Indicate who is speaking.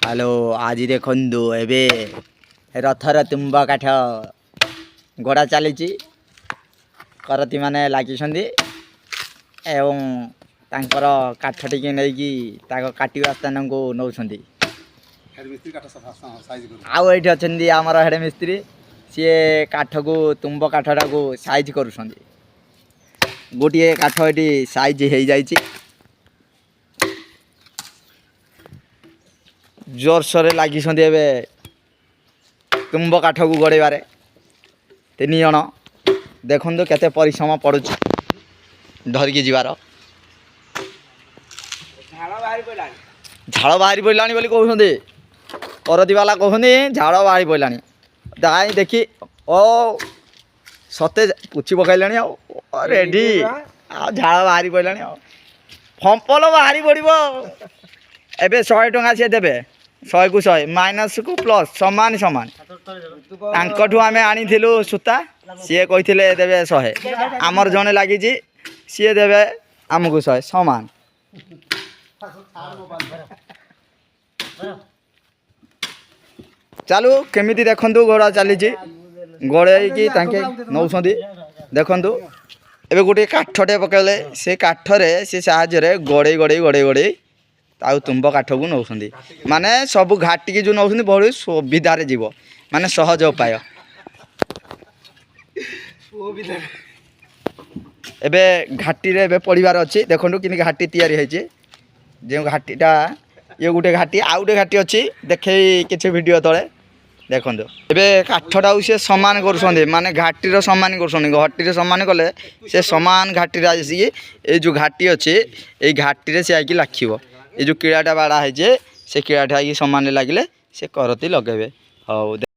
Speaker 1: Hello आज देखु एबे रथर तुम्ब काठ गड़ा चली करती माने लगी एवं तांकर काठ टी नहीं काटा स्थान को नौ आउ ये अच्छा आमर हेड मिस्त्री सी काठ को तुम्ब काठटा को साइज कर गोटे काठ ये साइज हो जाइए जोरसोर लगी तुम्ब काठ को गड़ेबार तीन जन देखु केते परिश्रम पड़ू धरिकी जीवार झाड़ बाहरी पड़ा बोली कहते करती वाला कहते झाड़ बाहरी पड़ा दाई देखी ओ सते पुछी पकड़े रेडी झाड़ बाहरी पड़ा फंपल बाहरी पड़ो एबे 100 टंका सी देवे 100 को 100 माइनस को प्लस सामान सामान तांकठू आमे आनी थिलु सूता सी कही देवे 100 आमर जने लगी सी देवे आमको 100 सामान चलू केमिति देखंतु गोड़ा चली गड़े नौ देखु एबे गोटे काठटे पकड़े से काठरे से साहाଯ୍य गड़े गड़े गड़े गड़े आउ तुम्ब काठ को नौ माने सब घाटी की जो नौ बहुत सुविधार जीव माने सहज उपाय एबे घाटी रे पड़ार अच्छी देखो कि घाटी तैयारी होती जो घाटीटा ये गोटे घाटी आउ गोटे घाटी अच्छी देखे किसी वीडियो तले देखो एबे काठटा सी सामान कर माने घाटीर सामान कर घाटी सामान कले से सामान घाटी आसिकी ये जो घाटी अच्छी ये घाटी से आके लाखिब ये जो कीड़ाटा बाड़ा है से कीड़ाटा आगे सामान लगे से करती लगे हाँ।